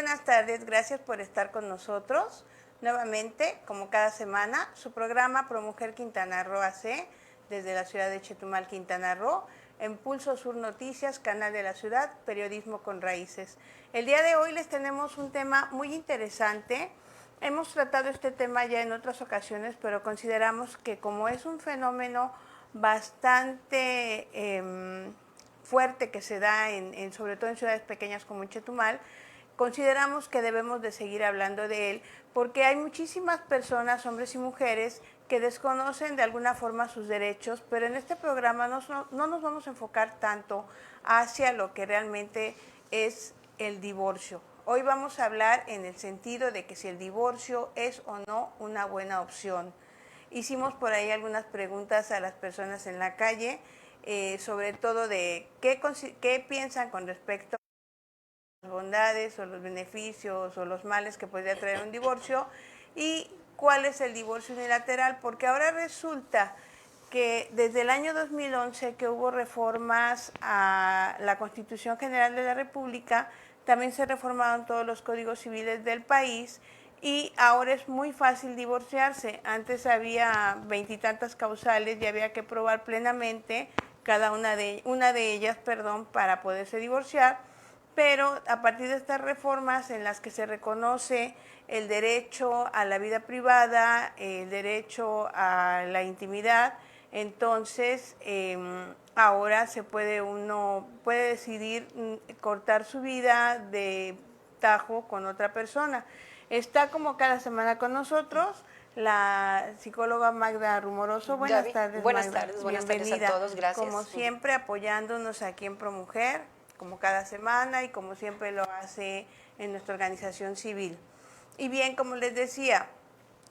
buenas tardes, gracias por estar con nosotros. Nuevamente, como cada semana, su programa ProMujer Quintana Roo AC, desde la ciudad de Chetumal, Quintana Roo, en Pulso Sur Noticias, Canal de la Ciudad, Periodismo con Raíces. El día de hoy les tenemos un tema muy interesante. Hemos tratado este tema ya en otras ocasiones, pero consideramos que como es un fenómeno bastante fuerte que se da sobre todo en ciudades pequeñas como en Chetumal, consideramos que debemos de seguir hablando de él porque hay muchísimas personas, hombres y mujeres, que desconocen de alguna forma sus derechos, pero en este programa no nos vamos a enfocar tanto hacia lo que realmente es el divorcio. Hoy vamos a hablar en el sentido de que si el divorcio es o no una buena opción. Hicimos por ahí algunas preguntas a las personas en la calle, sobre todo de qué piensan con respecto a las bondades o los beneficios o los males que podría traer un divorcio y cuál es el divorcio unilateral, porque ahora resulta que desde el año 2011 que hubo reformas a la Constitución General de la República, también se reformaron todos los códigos civiles del país y ahora es muy fácil divorciarse. Antes había veintitantas causales y había que probar plenamente una de ellas, para poderse divorciar, pero a partir de estas reformas en las que se reconoce el derecho a la vida privada, el derecho a la intimidad, entonces ahora uno puede decidir cortar su vida de tajo con otra persona. Está como cada semana con nosotros la psicóloga Magda Rumoroso. Gaby, Tardes, buenas Magda. tardes, buenas Bienvenida. tardes a todos, gracias. Como siempre, apoyándonos aquí en ProMujer, como cada semana y como siempre lo hace en nuestra organización civil. Y bien, como les decía,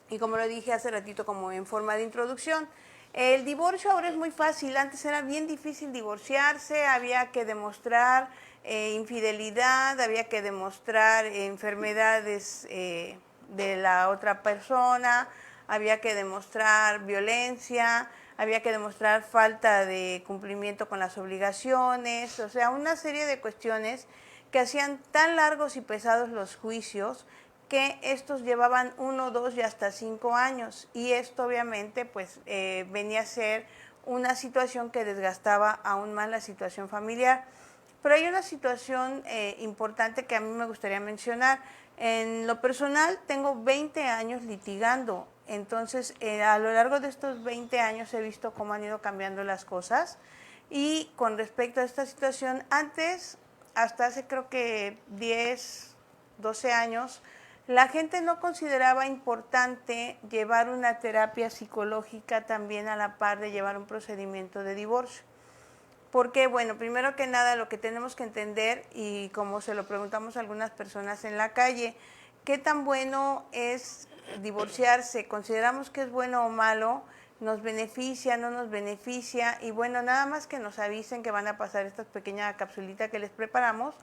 y como lo dije hace ratito como en forma de introducción, el divorcio ahora es muy fácil. Antes era bien difícil divorciarse, había que demostrar infidelidad, había que demostrar enfermedades de la otra persona, había que demostrar violencia, había que demostrar falta de cumplimiento con las obligaciones, o sea, una serie de cuestiones que hacían tan largos y pesados los juicios que estos llevaban 1, 2 y hasta 5 años, y esto obviamente pues venía a ser una situación que desgastaba aún más la situación familiar. Pero hay una situación importante que a mí me gustaría mencionar. En lo personal tengo 20 años litigando, entonces a lo largo de estos 20 años he visto cómo han ido cambiando las cosas, y con respecto a esta situación, antes, hasta hace creo que 10, 12 años, la gente no consideraba importante llevar una terapia psicológica también a la par de llevar un procedimiento de divorcio. Porque, bueno, primero que nada lo que tenemos que entender, y como se lo preguntamos a algunas personas en la calle, ¿qué tan bueno es divorciarse? ¿Consideramos que es bueno o malo? ¿Nos beneficia, no nos beneficia? Y bueno, nada más que nos avisen que van a pasar esta pequeña capsulita que les preparamos,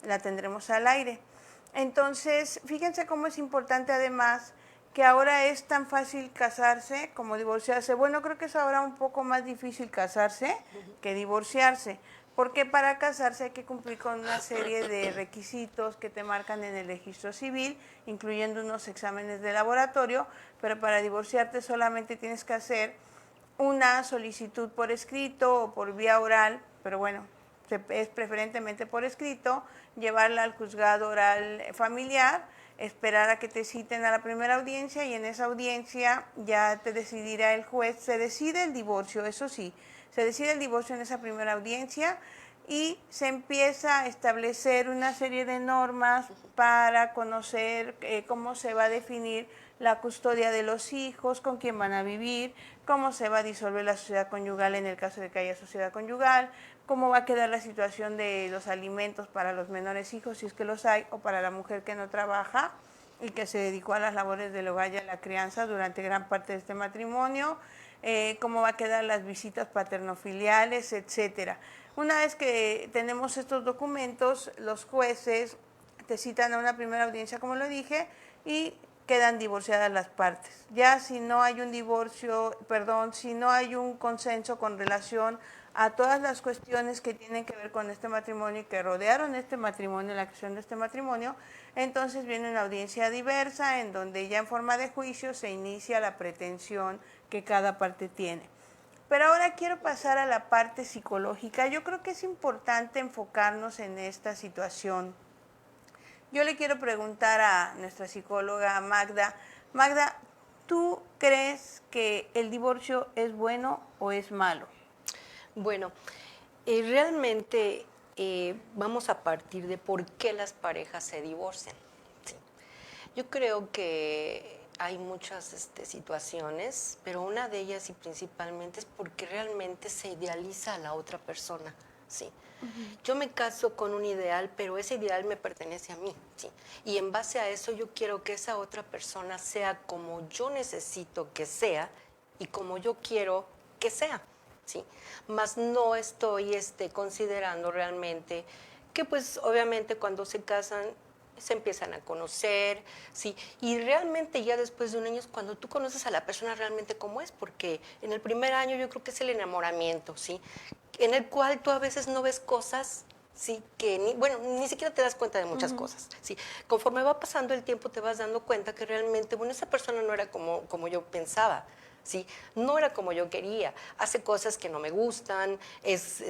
la tendremos al aire. Entonces, fíjense cómo es importante además que ahora es tan fácil casarse como divorciarse. Bueno, creo que es ahora un poco más difícil casarse que divorciarse, porque para casarse hay que cumplir con una serie de requisitos que te marcan en el registro civil, incluyendo unos exámenes de laboratorio, pero para divorciarte solamente tienes que hacer una solicitud por escrito o por vía oral, pero bueno, es preferentemente por escrito, llevarla al juzgado oral familiar, esperar a que te citen a la primera audiencia, y en esa audiencia ya te decidirá el juez. Se decide el divorcio, eso sí, se decide el divorcio en esa primera audiencia y se empieza a establecer una serie de normas para conocer cómo se va a definir la custodia de los hijos, con quién van a vivir, cómo se va a disolver la sociedad conyugal en el caso de que haya sociedad conyugal, cómo va a quedar la situación de los alimentos para los menores hijos, si es que los hay, o para la mujer que no trabaja y que se dedicó a las labores del hogar y a la crianza durante gran parte de este matrimonio, cómo va a quedar las visitas paternofiliales, etcétera. Una vez que tenemos estos documentos, los jueces te citan a una primera audiencia, como lo dije, y quedan divorciadas las partes. Ya si no hay un divorcio, si no hay un consenso con relación a todas las cuestiones que tienen que ver con este matrimonio y que rodearon este matrimonio, la creación de este matrimonio. Entonces viene una audiencia diversa en donde ya en forma de juicio se inicia la pretensión que cada parte tiene. Pero ahora quiero pasar a la parte psicológica. Yo creo que es importante enfocarnos en esta situación. Yo le quiero preguntar a nuestra psicóloga Magda. Magda, ¿tú crees que el divorcio es bueno o es malo? Bueno, realmente vamos a partir de por qué las parejas se divorcian. Sí. Yo creo que hay muchas situaciones, pero una de ellas y principalmente es porque realmente se idealiza a la otra persona. Sí. Yo me caso con un ideal, pero ese ideal me pertenece a mí, ¿sí? Y en base a eso yo quiero que esa otra persona sea como yo necesito que sea y como yo quiero que sea, ¿sí? Mas no estoy considerando realmente que pues obviamente cuando se casan se empiezan a conocer, ¿sí? Y realmente ya después de un año es cuando tú conoces a la persona realmente cómo es, porque en el primer año yo creo que es el enamoramiento, ¿sí? En el cual tú a veces no ves cosas, sí, que ni siquiera te das cuenta de muchas cosas, sí. Conforme va pasando el tiempo te vas dando cuenta que realmente, bueno, esa persona no era como yo pensaba, sí, no era como yo quería, hace cosas que no me gustan, es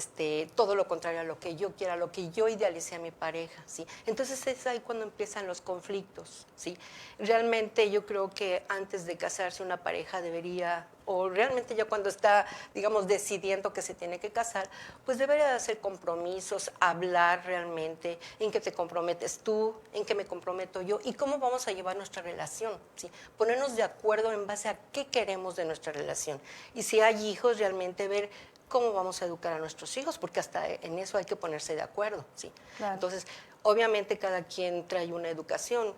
todo lo contrario a lo que yo quiera, a lo que yo idealicé a mi pareja, sí. Entonces es ahí cuando empiezan los conflictos, sí. Realmente yo creo que antes de casarse una pareja debería, o realmente ya cuando está, digamos, decidiendo que se tiene que casar, pues debería de hacer compromisos, hablar realmente en qué te comprometes tú, en qué me comprometo yo y cómo vamos a llevar nuestra relación, ¿sí? Ponernos de acuerdo en base a qué queremos de nuestra relación. Y si hay hijos, realmente ver cómo vamos a educar a nuestros hijos, porque hasta en eso hay que ponerse de acuerdo, ¿sí? Claro. Entonces, obviamente cada quien trae una educación,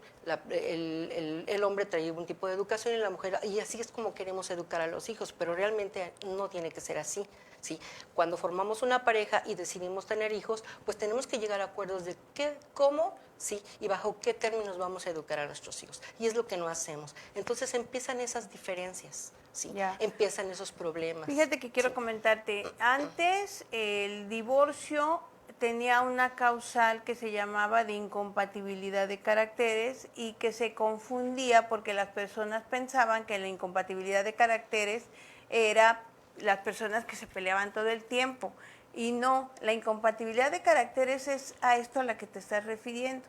el hombre trae un tipo de educación y la mujer, y así es como queremos educar a los hijos, pero realmente no tiene que ser así, ¿sí? Cuando formamos una pareja y decidimos tener hijos, pues tenemos que llegar a acuerdos de qué, cómo, sí, y bajo qué términos vamos a educar a nuestros hijos, y es lo que no hacemos. Entonces empiezan esas diferencias, ¿sí? Ya. Empiezan esos problemas. Fíjate que quiero ¿sí? comentarte, antes el divorcio tenía una causal que se llamaba de incompatibilidad de caracteres y que se confundía porque las personas pensaban que la incompatibilidad de caracteres era las personas que se peleaban todo el tiempo. Y no, la incompatibilidad de caracteres es a esto a la que te estás refiriendo.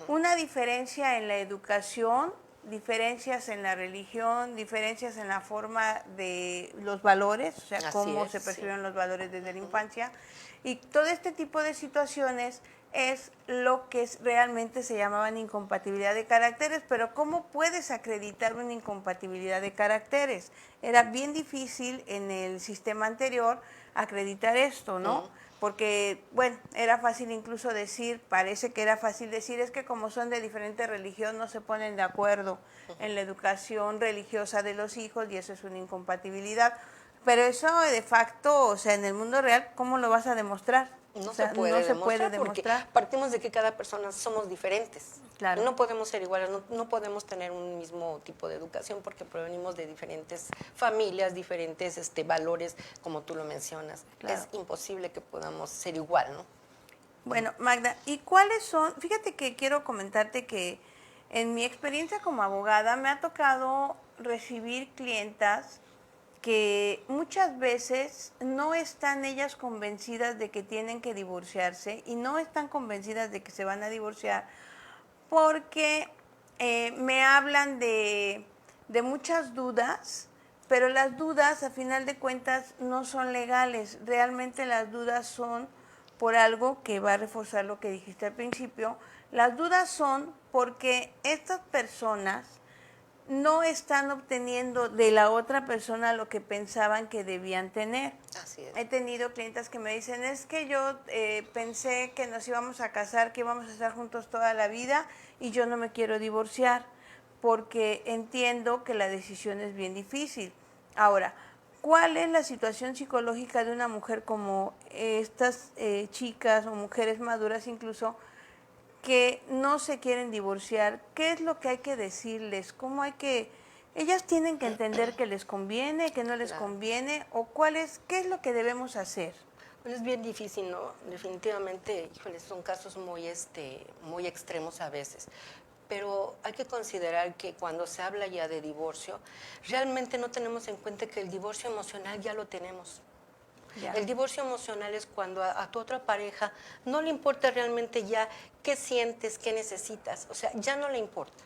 Una diferencia en la educación, diferencias en la religión, diferencias en la forma de los valores, o sea, Así cómo es, se sí. perciben los valores desde la infancia. Y todo este tipo de situaciones es lo que realmente se llamaban incompatibilidad de caracteres, pero ¿cómo puedes acreditar una incompatibilidad de caracteres? Era bien difícil en el sistema anterior acreditar esto, ¿no? Porque, bueno, era fácil incluso decir, parece que era fácil decir, es que como son de diferente religión no se ponen de acuerdo en la educación religiosa de los hijos y eso es una incompatibilidad. Pero eso de facto, o sea, en el mundo real, ¿cómo lo vas a demostrar? No O sea, se puede no se demostrar puede porque demostrar. partimos de que cada persona somos diferentes. Claro. No podemos ser iguales, no podemos tener un mismo tipo de educación porque provenimos de diferentes familias, diferentes valores, como tú lo mencionas. Claro. Es imposible que podamos ser igual, ¿no? Bueno, Magda, ¿y cuáles son? Fíjate que quiero comentarte que en mi experiencia como abogada me ha tocado recibir clientas que muchas veces no están ellas convencidas de que tienen que divorciarse y no están convencidas de que se van a divorciar porque me hablan de muchas dudas, pero las dudas a final de cuentas no son legales, realmente las dudas son por algo que va a reforzar lo que dijiste al principio, las dudas son porque estas personas no están obteniendo de la otra persona lo que pensaban que debían tener. Así es. He tenido clientes que me dicen, es que yo pensé que nos íbamos a casar, que íbamos a estar juntos toda la vida y yo no me quiero divorciar porque entiendo que la decisión es bien difícil. Ahora, ¿cuál es la situación psicológica de una mujer como estas chicas o mujeres maduras incluso que no se quieren divorciar? ¿Qué es lo que hay que decirles? ¿Cómo hay que...? Ellas tienen que entender que les conviene, que no les Claro. conviene, o qué es lo que debemos hacer. Bueno, es bien difícil, ¿no? Definitivamente, híjole, son casos muy extremos a veces. Pero hay que considerar que cuando se habla ya de divorcio, realmente no tenemos en cuenta que el divorcio emocional ya lo tenemos. Ya. El divorcio emocional es cuando a tu otra pareja no le importa realmente ya qué sientes, qué necesitas. O sea, ya no le importa.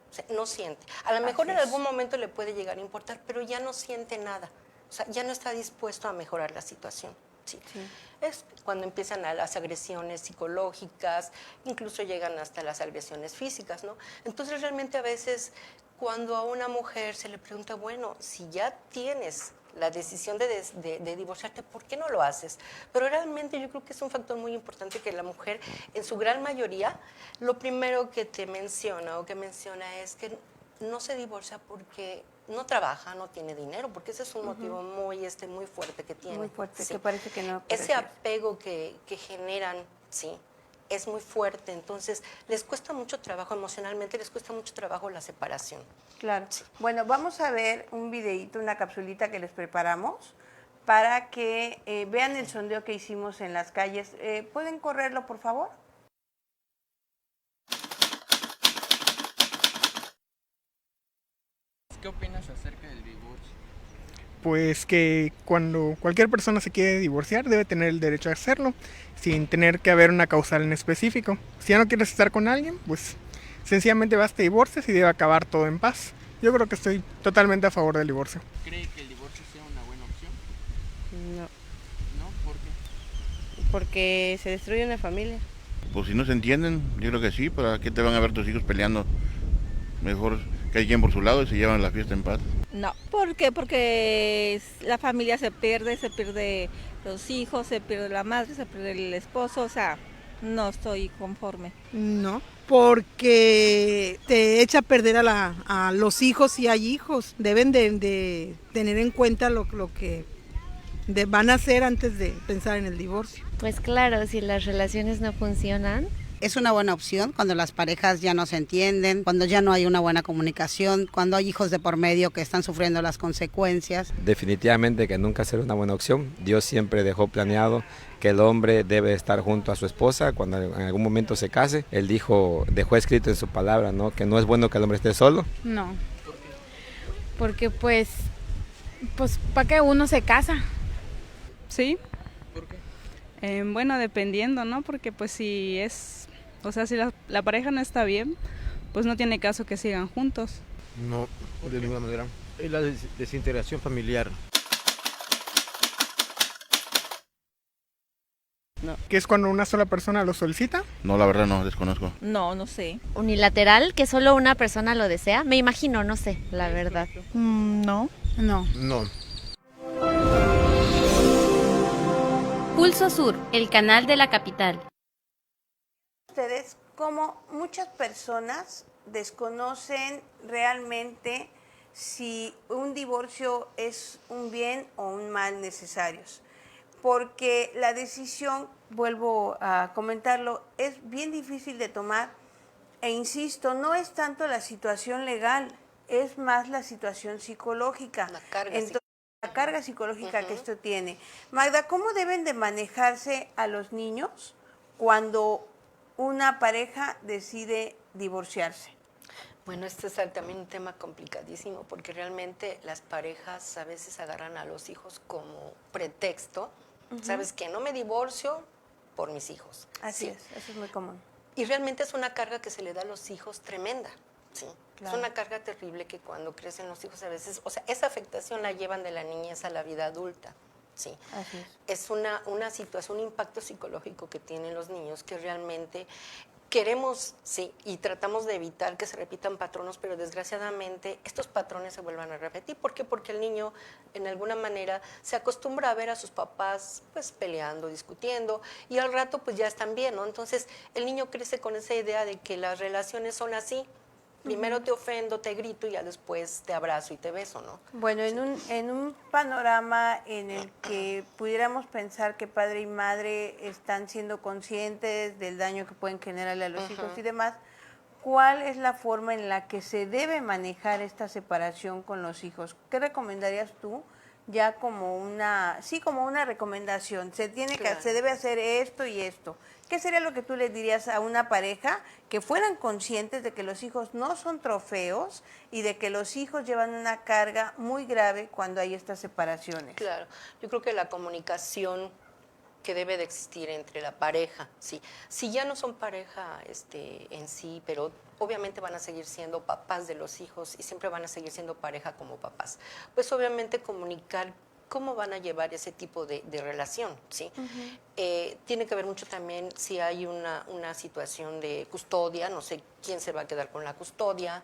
O sea, no siente. A lo mejor Así en es. algún momento le puede llegar a importar, pero ya no siente nada. O sea, ya no está dispuesto a mejorar la situación. Sí. Sí. Es cuando empiezan a las agresiones psicológicas, incluso llegan hasta las agresiones físicas, ¿no? Entonces realmente a veces cuando a una mujer se le pregunta, bueno, si ya tienes la decisión de divorciarte, ¿por qué no lo haces? Pero realmente yo creo que es un factor muy importante que la mujer, en su gran mayoría, lo primero que te menciona o que menciona es que no se divorcia porque no trabaja, no tiene dinero, porque ese es un motivo muy fuerte que tiene. Muy fuerte, Sí. que parece que no. Ese apego que generan, sí, es muy fuerte. Entonces, les cuesta mucho trabajo emocionalmente, les cuesta mucho trabajo la separación. Claro. Sí. Bueno, vamos a ver un videíto, una capsulita que les preparamos para que vean el sondeo que hicimos en las calles. ¿Pueden correrlo, por favor? ¿Qué opinas acerca del divorcio? Pues que cuando cualquier persona se quiere divorciar debe tener el derecho a hacerlo sin tener que haber una causal en específico. Si ya no quieres estar con alguien, pues sencillamente vas, te divorcias y debe acabar todo en paz. Yo creo que estoy totalmente a favor del divorcio. ¿Cree que el divorcio sea una buena opción? No, ¿No? ¿Por qué? porque se destruye una familia. Pues si no se entienden, yo creo que sí, ¿para qué te van a ver tus hijos peleando? Mejor que quien por su lado y se llevan la fiesta en paz. No, ¿por qué? Porque la familia se pierde los hijos, se pierde la madre, se pierde el esposo, o sea, no estoy conforme. No, porque te echa a perder a los hijos si hay hijos. Deben de tener en cuenta lo que van a hacer antes de pensar en el divorcio. Pues claro, si las relaciones no funcionan. Es una buena opción cuando las parejas ya no se entienden, cuando ya no hay una buena comunicación, cuando hay hijos de por medio que están sufriendo las consecuencias. Definitivamente que nunca será una buena opción. Dios siempre dejó planeado que el hombre debe estar junto a su esposa cuando en algún momento se case. Él dejó escrito en su palabra, ¿no?, que no es bueno que el hombre esté solo. No, porque pues ¿para qué uno se casa? ¿Sí? ¿Por qué? Bueno, dependiendo, ¿no? Porque pues si si la pareja no está bien, pues no tiene caso que sigan juntos. No, de ninguna manera. Es la desintegración familiar. No. ¿Qué es cuando una sola persona lo solicita? No, la verdad no, desconozco. No, no sé. Unilateral, que solo una persona lo desea. Me imagino, no sé, la verdad. No. No. No. Pulso Sur, el canal de la capital. Ustedes, como muchas personas desconocen realmente si un divorcio es un bien o un mal necesarios, porque la decisión, vuelvo a comentarlo, es bien difícil de tomar e insisto, no es tanto la situación legal, es más la situación psicológica. La carga psicológica que esto tiene. Magda, ¿cómo deben de manejarse a los niños cuando una pareja decide divorciarse? Bueno, este es también un tema complicadísimo porque realmente las parejas a veces agarran a los hijos como pretexto. ¿Sabes qué? No me divorcio por mis hijos. Así es, eso es muy común. Y realmente es una carga que se le da a los hijos tremenda. Sí. Claro. Es una carga terrible que cuando crecen los hijos a veces, o sea, esa afectación la llevan de la niñez a la vida adulta. Sí. Así es. Es una situación, un impacto psicológico que tienen los niños que realmente queremos, sí, y tratamos de evitar que se repitan patrones, pero desgraciadamente estos patrones se vuelvan a repetir. ¿Por qué? Porque el niño, en alguna manera, se acostumbra a ver a sus papás, pues, peleando, discutiendo, y al rato, pues, ya están bien, ¿no? Entonces, el niño crece con esa idea de que las relaciones son así. Primero te ofendo, te grito y ya después te abrazo y te beso, ¿no? Bueno, en un panorama en el que pudiéramos pensar que padre y madre están siendo conscientes del daño que pueden generarle a los hijos y demás, ¿cuál es la forma en la que se debe manejar esta separación con los hijos? ¿Qué recomendarías tú ya como como una recomendación. Se debe hacer esto y esto. ¿Qué sería lo que tú le dirías a una pareja que fueran conscientes de que los hijos no son trofeos y de que los hijos llevan una carga muy grave cuando hay estas separaciones? Claro, yo creo que la comunicación que debe de existir entre la pareja, sí. Si ya no son pareja en sí, pero obviamente van a seguir siendo papás de los hijos y siempre van a seguir siendo pareja como papás, pues obviamente comunicar cómo van a llevar ese tipo de relación, ¿sí? Tiene que ver mucho también si hay una situación de custodia, no sé quién se va a quedar con la custodia,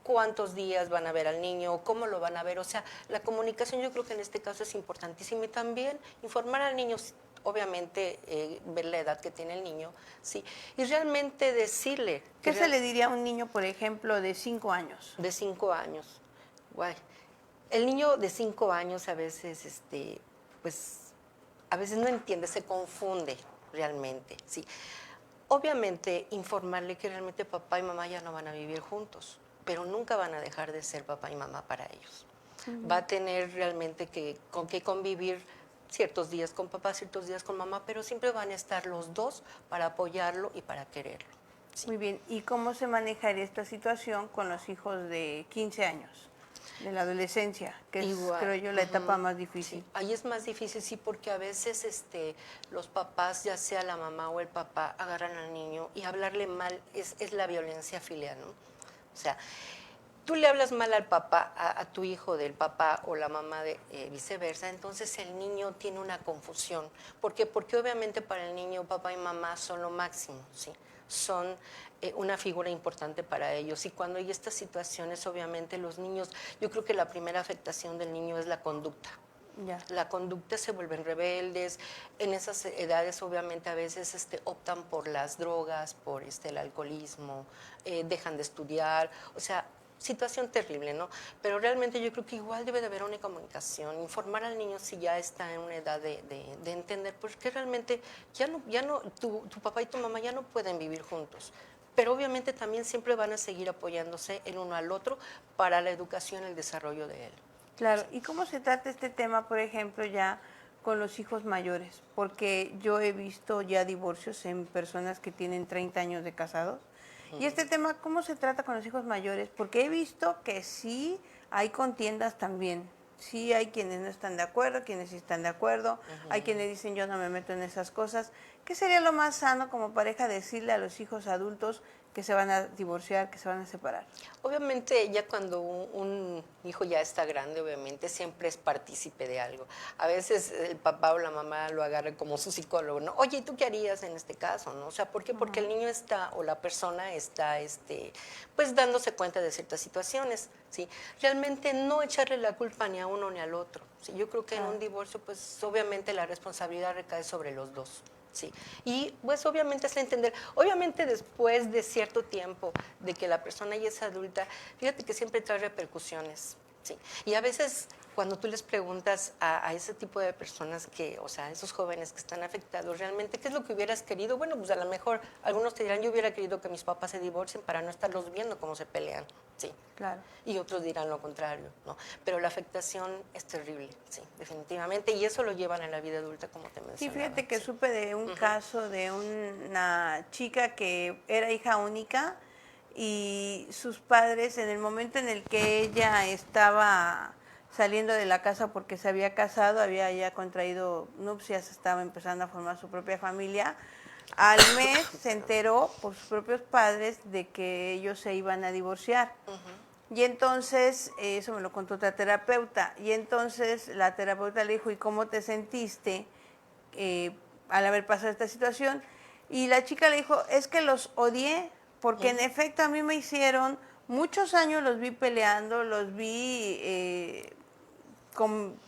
cuántos días van a ver al niño, cómo lo van a ver, o sea, la comunicación yo creo que en este caso es importantísima y también informar al niño, obviamente ver la edad que tiene el niño, sí, y realmente decirle. ¿Qué se le diría a un niño, por ejemplo, de 5 años? De 5 años, guay. El niño de 5 años a veces, pues, a veces no entiende, se confunde realmente, sí. Obviamente informarle que realmente papá y mamá ya no van a vivir juntos, pero nunca van a dejar de ser papá y mamá para ellos. Va a tener realmente con qué convivir ciertos días con papá, ciertos días con mamá, pero siempre van a estar los dos para apoyarlo y para quererlo. Sí. Muy bien, ¿y cómo se manejaría esta situación con los hijos de 15 años? De la adolescencia, que es, creo yo, la etapa más difícil. Sí, ahí es más difícil, sí, porque a veces los papás, ya sea la mamá o el papá, agarran al niño y hablarle mal es la violencia filial, ¿no? O sea, tú le hablas mal al papá, a tu hijo del papá o la mamá de viceversa, entonces el niño tiene una confusión. ¿Por qué? Porque obviamente para el niño papá y mamá son lo máximo, ¿sí? Son una figura importante para ellos. Y cuando hay estas situaciones, obviamente los niños, yo creo que la primera afectación del niño es la conducta. Ya. La conducta, se vuelven rebeldes. En esas edades, obviamente, a veces optan por las drogas, por el alcoholismo, dejan de estudiar. O sea, situación terrible, ¿no? Pero realmente yo creo que igual debe de haber una comunicación, informar al niño si ya está en una edad de entender, porque realmente tu papá y tu mamá ya no pueden vivir juntos. Pero obviamente también siempre van a seguir apoyándose el uno al otro para la educación y el desarrollo de él. Claro, ¿y cómo se trata este tema, por ejemplo, ya con los hijos mayores? Porque yo he visto ya divorcios en personas que tienen 30 años de casados. Y este tema, ¿cómo se trata con los hijos mayores? Porque he visto que sí hay contiendas también. Sí hay quienes no están de acuerdo, quienes sí están de acuerdo. Hay quienes dicen yo no me meto en esas cosas. ¿Qué sería lo más sano como pareja decirle a los hijos adultos que se van a divorciar, que se van a separar? Obviamente ya cuando un hijo ya está grande, obviamente siempre es partícipe de algo. A veces el papá o la mamá lo agarra como su psicólogo, ¿no? Oye, ¿y tú qué harías en este caso? ¿No? O sea, ¿por qué? Porque el niño está, o la persona está, pues dándose cuenta de ciertas situaciones, ¿sí? Realmente no echarle la culpa ni a uno ni al otro, ¿sí? Yo creo que en un divorcio, pues obviamente la responsabilidad recae sobre los dos. Sí, y pues obviamente es entender, obviamente después de cierto tiempo de que la persona ya es adulta, fíjate que siempre trae repercusiones, sí, y a veces cuando tú les preguntas a ese tipo de personas que, o sea, esos jóvenes que están afectados, realmente, ¿qué es lo que hubieras querido? Bueno, pues a lo mejor algunos te dirán, yo hubiera querido que mis papás se divorcien para no estarlos viendo cómo se pelean, sí. Claro. Y otros dirán lo contrario, ¿no? Pero la afectación es terrible, sí, definitivamente, y eso lo llevan a la vida adulta, como te mencionaba. Sí, fíjate que supe de un caso de una chica que era hija única y sus padres, en el momento en el que ella estaba saliendo de la casa porque se había casado, había ya contraído nupcias, estaba empezando a formar su propia familia. Al mes se enteró por sus propios padres de que ellos se iban a divorciar. Y entonces, eso me lo contó otra terapeuta, y entonces la terapeuta le dijo, ¿y cómo te sentiste al haber pasado esta situación? Y la chica le dijo, es que los odié, porque en efecto a mí me hicieron, muchos años los vi peleando, los vi con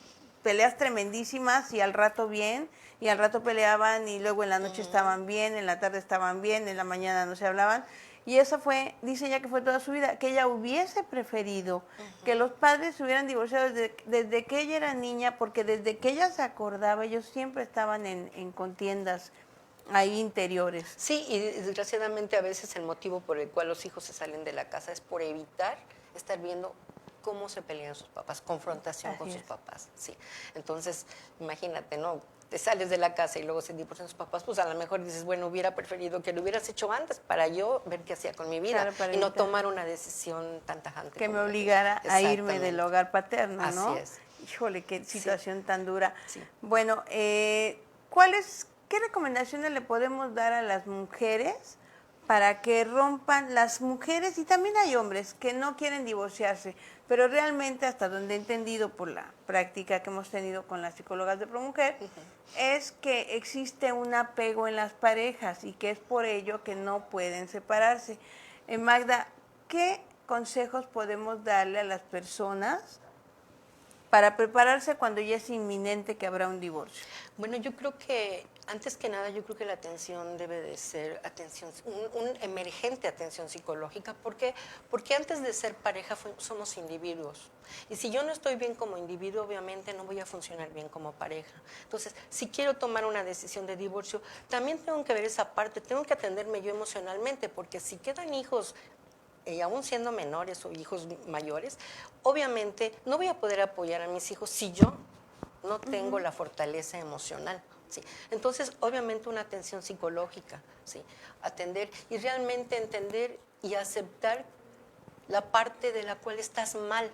peleas tremendísimas y al rato bien, y al rato peleaban y luego en la noche estaban bien, en la tarde estaban bien, en la mañana no se hablaban. Y eso fue, dice ella que fue toda su vida, que ella hubiese preferido que los padres se hubieran divorciado desde que ella era niña, porque desde que ella se acordaba, ellos siempre estaban en contiendas ahí interiores. Sí, y desgraciadamente a veces el motivo por el cual los hijos se salen de la casa es por evitar estar viendo cómo se pelean sus papás, confrontación con sus papás, sí. Entonces, imagínate, ¿no? Te sales de la casa y luego se divorcian sus papás, pues a lo mejor dices, bueno, hubiera preferido que lo hubieras hecho antes para yo ver qué hacía con mi vida y no tomar una decisión tan tajante. Que me obligara a irme del hogar paterno, ¿no? Así es. Híjole, qué situación tan dura. Sí. Bueno, ¿qué recomendaciones le podemos dar a las mujeres para que rompan, las mujeres, y también hay hombres que no quieren divorciarse, pero realmente hasta donde he entendido por la práctica que hemos tenido con las psicólogas de ProMujer, es que existe un apego en las parejas y que es por ello que no pueden separarse. Magda, ¿qué consejos podemos darle a las personas para prepararse cuando ya es inminente que habrá un divorcio? Bueno, yo creo que, antes que nada, yo creo que la atención debe de ser un emergente atención psicológica. ¿Por qué? Porque antes de ser pareja somos individuos. Y si yo no estoy bien como individuo, obviamente no voy a funcionar bien como pareja. Entonces, si quiero tomar una decisión de divorcio, también tengo que ver esa parte, tengo que atenderme yo emocionalmente, porque si quedan hijos y aún siendo menores o hijos mayores, obviamente no voy a poder apoyar a mis hijos si yo no tengo la fortaleza emocional. ¿Sí? Entonces, obviamente una atención psicológica, ¿sí? Atender y realmente entender y aceptar la parte de la cual estás mal,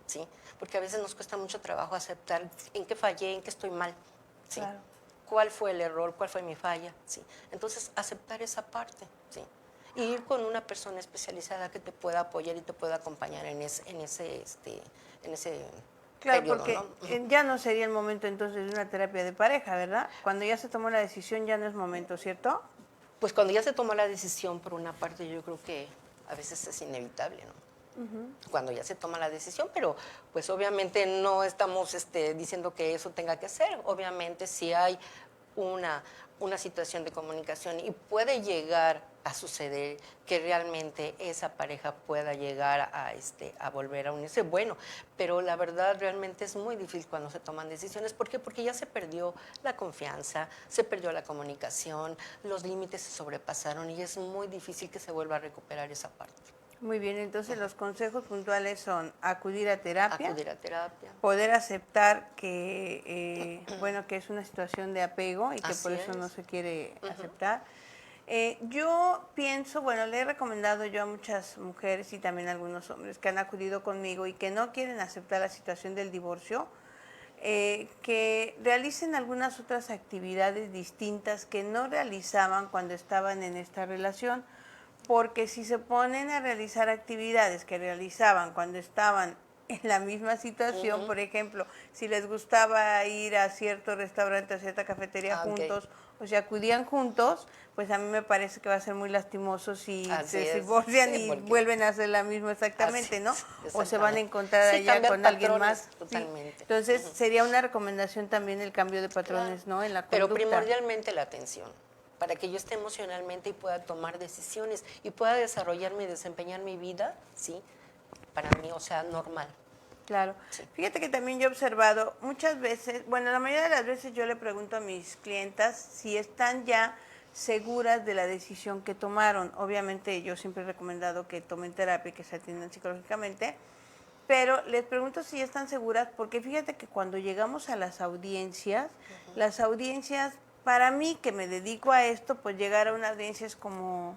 ¿sí? Porque a veces nos cuesta mucho trabajo aceptar en qué fallé, en qué estoy mal, ¿sí? Claro. ¿Cuál fue el error? ¿Cuál fue mi falla? ¿Sí? Entonces, aceptar esa parte, ¿sí? Y ir con una persona especializada que te pueda apoyar y te pueda acompañar en ese claro, periodo, porque ¿no? Ya no sería el momento entonces de una terapia de pareja, ¿verdad? Cuando ya se tomó la decisión ya no es momento, ¿cierto? Pues cuando ya se tomó la decisión, por una parte, yo creo que a veces es inevitable, ¿no? Cuando ya se toma la decisión, pero pues obviamente no estamos diciendo que eso tenga que ser. Obviamente si hay una situación de comunicación y puede llegar a suceder que realmente esa pareja pueda llegar a volver a unirse, bueno, pero la verdad realmente es muy difícil cuando se toman decisiones. ¿Por qué? Porque ya se perdió la confianza, se perdió la comunicación, los límites se sobrepasaron y es muy difícil que se vuelva a recuperar esa parte. Muy bien, entonces los consejos puntuales son acudir a terapia. Acudir a terapia. Poder aceptar que, que es una situación de apego y que por eso no se quiere aceptar. Yo pienso, le he recomendado yo a muchas mujeres y también a algunos hombres que han acudido conmigo y que no quieren aceptar la situación del divorcio, que realicen algunas otras actividades distintas que no realizaban cuando estaban en esta relación. Porque si se ponen a realizar actividades que realizaban cuando estaban en la misma situación, por ejemplo, si les gustaba ir a cierto restaurante, a cierta cafetería juntos, o si acudían juntos, pues a mí me parece que va a ser muy lastimoso si se divorcian y vuelven a hacer la misma exactamente, ¿no? O se van a encontrar allá con alguien más. Totalmente. Entonces, sería una recomendación también el cambio de patrones, ¿no? En la conducta. Pero primordialmente la atención, para que yo esté emocionalmente y pueda tomar decisiones y pueda desarrollarme y desempeñar mi vida, ¿sí? Para mí, o sea, normal. Claro. Sí. Fíjate que también yo he observado muchas veces, la mayoría de las veces yo le pregunto a mis clientas si están ya seguras de la decisión que tomaron. Obviamente yo siempre he recomendado que tomen terapia y que se atiendan psicológicamente, pero les pregunto si están seguras porque fíjate que cuando llegamos a las audiencias, para mí, que me dedico a esto, pues llegar a una audiencia es como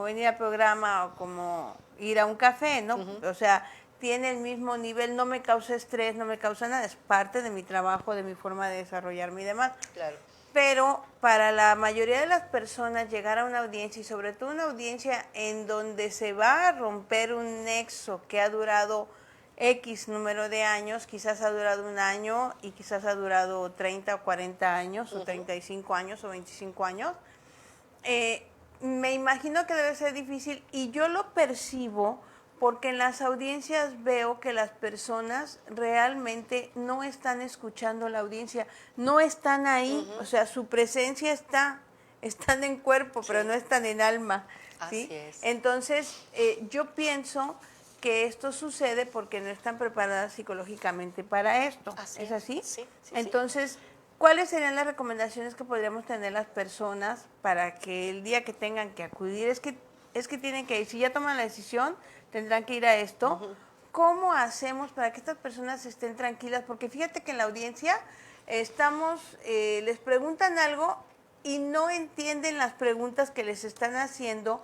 venir al programa o como ir a un café, ¿no? O sea, tiene el mismo nivel, no me causa estrés, no me causa nada, es parte de mi trabajo, de mi forma de desarrollarme y demás. Claro. Pero para la mayoría de las personas llegar a una audiencia, y sobre todo una audiencia en donde se va a romper un nexo que ha durado X número de años, quizás ha durado un año y quizás ha durado 30 o 40 años, o 35 años o 25 años, me imagino que debe ser difícil y yo lo percibo porque en las audiencias veo que las personas realmente no están escuchando la audiencia, no están ahí, o sea, su presencia están en cuerpo, pero no están en alma, ¿sí? Así es. Entonces, yo pienso que esto sucede porque no están preparadas psicológicamente para esto. ¿Es así? Sí. Entonces, ¿cuáles serían las recomendaciones que podríamos tener las personas para que el día que tengan que acudir, es que tienen que ir, si ya toman la decisión, tendrán que ir a esto, ¿cómo hacemos para que estas personas estén tranquilas? Porque fíjate que en la audiencia les preguntan algo y no entienden las preguntas que les están haciendo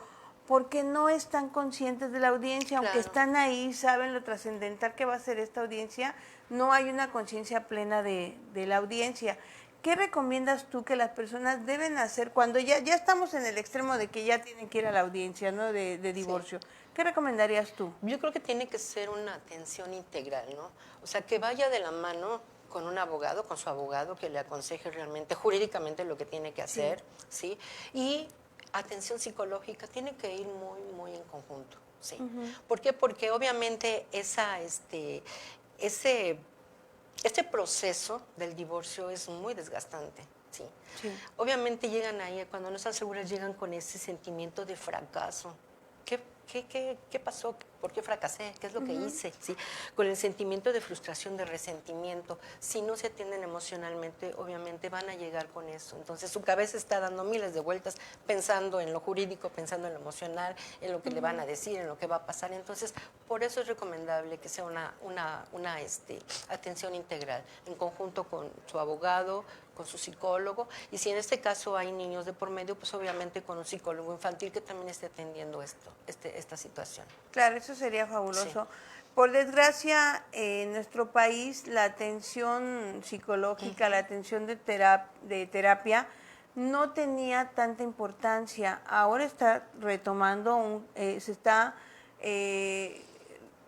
porque no están conscientes de la audiencia, aunque están ahí, saben lo trascendental que va a ser esta audiencia, no hay una conciencia plena de la audiencia. ¿Qué recomiendas tú que las personas deben hacer cuando ya estamos en el extremo de que ya tienen que ir a la audiencia, ¿no? de divorcio? Sí. ¿Qué recomendarías tú? Yo creo que tiene que ser una atención integral, ¿no? O sea, que vaya de la mano con un abogado, con su abogado, que le aconseje realmente, jurídicamente lo que tiene que hacer, ¿sí? Y atención psicológica tiene que ir muy, muy en conjunto, ¿sí? ¿Por qué? Porque obviamente este proceso del divorcio es muy desgastante, ¿sí? Obviamente llegan ahí, cuando no están seguras, llegan con ese sentimiento de fracaso. ¿Qué pasó? ¿Por qué fracasé? ¿Qué es lo que hice? ¿Sí? Con el sentimiento de frustración, de resentimiento. Si no se atienden emocionalmente, obviamente van a llegar con eso. Entonces su cabeza está dando miles de vueltas, pensando en lo jurídico, pensando en lo emocional, en lo que le van a decir, en lo que va a pasar. Entonces, por eso es recomendable que sea una atención integral, en conjunto con su abogado, con su psicólogo, y si en este caso hay niños de por medio, pues obviamente con un psicólogo infantil que también esté atendiendo esta situación. Claro, eso sería fabuloso. Sí. Por desgracia, en nuestro país la atención psicológica, la atención de terapia no tenía tanta importancia. Ahora está retomando, se está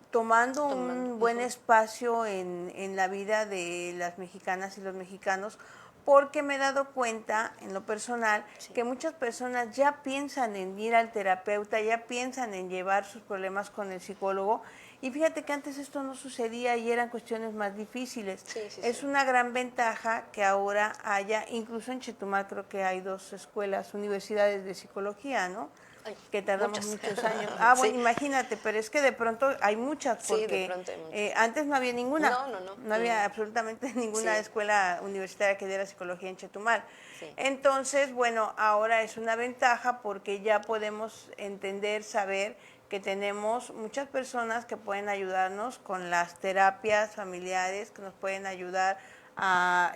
tomando un buen espacio en la vida de las mexicanas y los mexicanos, porque me he dado cuenta, en lo personal, que muchas personas ya piensan en ir al terapeuta, ya piensan en llevar sus problemas con el psicólogo, y fíjate que antes esto no sucedía y eran cuestiones más difíciles. Es una gran ventaja que ahora haya, incluso en Chetumal creo que hay 2 escuelas, universidades de psicología, ¿no? Que tardamos muchos años. Bueno, imagínate, pero es que de pronto hay muchas, porque de pronto hay muchas. Antes no había ninguna. No había absolutamente ninguna escuela universitaria que diera psicología en Chetumal. Entonces, bueno, ahora es una ventaja porque ya podemos entender, saber que tenemos muchas personas que pueden ayudarnos con las terapias familiares, que nos pueden ayudar a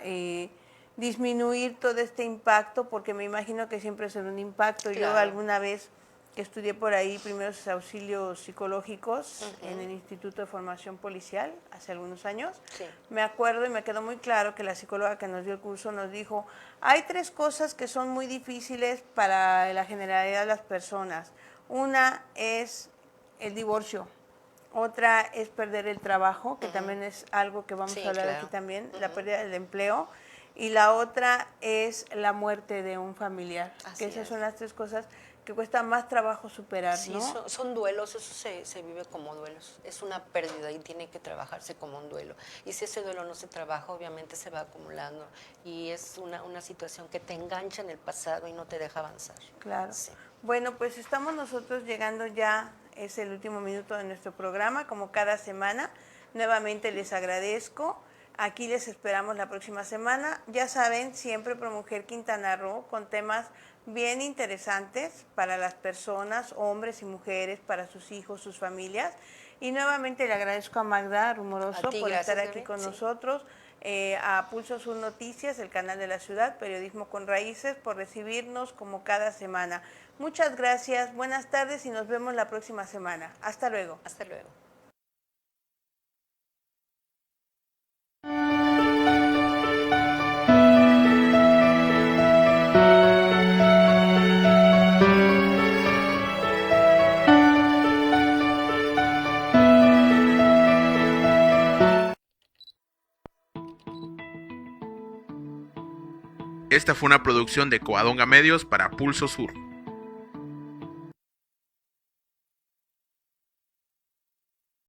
disminuir todo este impacto, porque me imagino que siempre es un impacto. Claro. Yo alguna vez que estudié por ahí primeros auxilios psicológicos en el Instituto de Formación Policial hace algunos años, me acuerdo y me quedó muy claro que la psicóloga que nos dio el curso nos dijo, hay 3 cosas que son muy difíciles para la generalidad de las personas. Una es el divorcio, otra es perder el trabajo, que también es algo que vamos a hablar aquí también, la pérdida del empleo, y la otra es la muerte de un familiar, que esas son las 3 cosas que cuesta más trabajo superar, ¿no? Sí, son duelos, eso se vive como duelos, es una pérdida y tiene que trabajarse como un duelo. Y si ese duelo no se trabaja, obviamente se va acumulando y es una situación que te engancha en el pasado y no te deja avanzar. Claro. Sí. Bueno, pues estamos nosotros llegando ya, es el último minuto de nuestro programa, como cada semana. Nuevamente les agradezco. Aquí les esperamos la próxima semana. Ya saben, siempre ProMujer Quintana Roo, con temas bien interesantes para las personas, hombres y mujeres, para sus hijos, sus familias. Y nuevamente le agradezco a Magda Rumoroso por estar aquí con nosotros, a Pulso Sur Noticias, el canal de la ciudad, Periodismo con Raíces, por recibirnos como cada semana. Muchas gracias, buenas tardes y nos vemos la próxima semana. Hasta luego. Hasta luego. Esta fue una producción de Coadonga Medios para Pulso Sur.